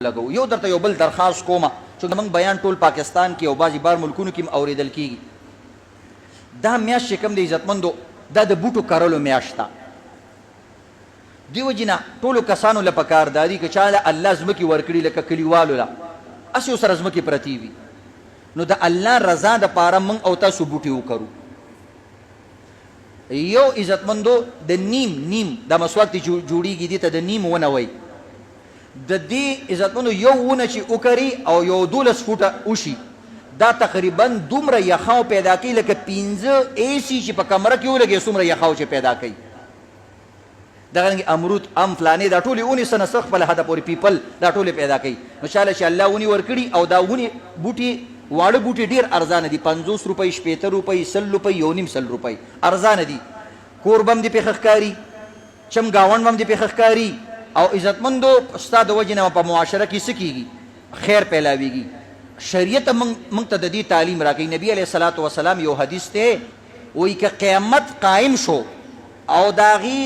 لګو. یو درته یو بل درخواست کومه چې موږ بیان ټول پاکستان کې او بعضې بار ملکونو کې اوریدل کېږي. دا میاشت چې کوم د عزتمندو دا د بوټو کرلو میاشت ده. دې وجې نه ټولو کسانو له پکار دا دي که چا له الله ځمکې ورکړي لکه کلیوالو له هسې ورسره ځمکې پرتې وي نو د الله رضا دپاره موږ او تاسو بوټي وکرو. یو عزتمندو د نیم دا مسواک چې جوړېږي دې ته د نیم ونه وایي. د دې عزتمندو یو ونه چې وکري او یو 12 فوټه وشي دا تقریبا دومره یخاو پیدا کوي لکه 15 AC چې په کمره کې ولګي څومره یخاو چې پیدا کوي. دغه امرود ام فلانې دا ټولې اونې سنه څه خپله حده پورې پیپل دا ټولې پیدا کوي. نو شاله چې الله ونې ورکړي او دا ونې بوټي واړه بوټي ډېر ارزانه دي 50 روپۍ 60 روپۍ 100 روپۍ 1.5 روپۍ ارزانه دي. کور به هم دې پېښه ښکاري چمګاونډ به هم دې پېښه ښکاري او عزتمندو ستا د وجې نه په معاشره کې څه کېږي خیر پیلاویږي. شریعت موږ ته د دې تعلیم راکوي. نبی علیه الصلاة وسلام یو حدیث دی وایي که قیامت قایم شو او د هغې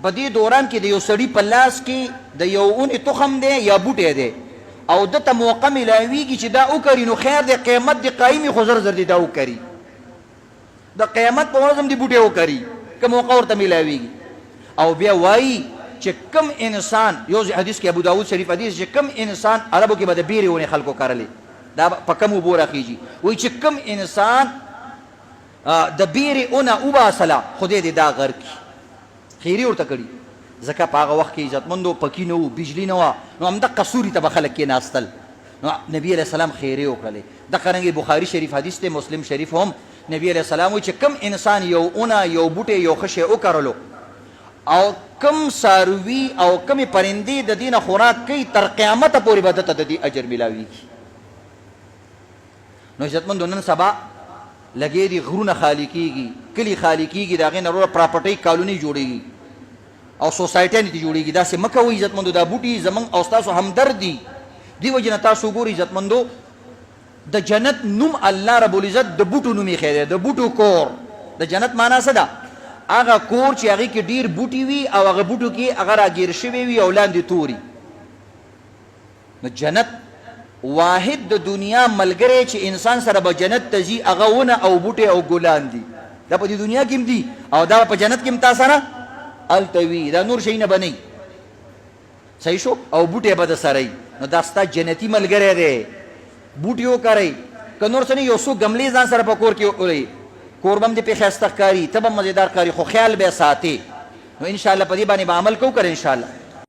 په دې دوران کې د یو سړي په لاس کې د یو اونې تخم دی یا بوټی دی او ده ته موقع میلاویږي چې دا وکړي نو خیر دی قیامت دی قایمي خو زر زر دی دا وکړي د قیامت په ورځ هم دی بوټی وکړي که موقع ورته میلاویږي. او بیا وایي چې کم انسان یو حدیث کې ابو داود شریف حدیث چې کم انسان عربو کې به د بیرې ونې خلکو کرلې دا په کم اوبو راخیږي. وایي چې کم انسان د بیرې ونه وباسله خدای دې دا غر کړي خیري ورته کړي. ځکه په هغه وخت کې عزتمندو پکي نه وو بجلي نه وه نو همدقه سوري ته به خلک کېناستل نو نبي علیه السلام خیرې وکړلې. دقه رنګې بخاري شریف حدیث دی مسلم شریف هم نبي علیه السلام وایي چې کم انسان یو اونه یو بوټی یو ښه شی وکرلو او کم ساروي او کمې پرندې د دې نه خوراک کوي تر قیامته پورې به دته د دې اجر میلاویږي. نو عزتمندو نن سبا لګې دي غرونه خالي کېږي کلي خالي کېږي د هغې نه وروره پراپرټۍ کالونۍ جوړېږي او سوسایټیانې ته جوړېږي. داسې مه کوئ عزتمندو دا بوټي زموږ او ستاسو همدرد دي. دې وجې نه تاسو وګورئ عزتمندو د جنت نوم الله رب العزت د بوټو نوم یې ایښی دی د بوټو کور. د جنت معنا څه ده؟ هغه کور چې هغې کې ډېر بوټي وي او هغه بوټو کې هغه راګیر شوي وي او لاندې توري. نو جنت واحد د دنیا ملګری چې انسان سره به جنت ته ځي هغه ونه او بوټي او ګلان دي. دا په دې دنیا کې هم دي او دا په جنت کې هم تا سره هلته وي. دا نور شی نه به نه وي صحیح شو او بوټی به د سره وي. نو دا ستا جنتي ملګری دی. بوټي وکرئ که نور څه نه یو څو ګملې ځان سره په کور کې ولئ کور به هم دې پې ښایسته ښکاري ته به مزېدار ښکاري خو خیال به یې ساتې. نو انشاءالله په دې باندې به عمل کوو که انشاءالله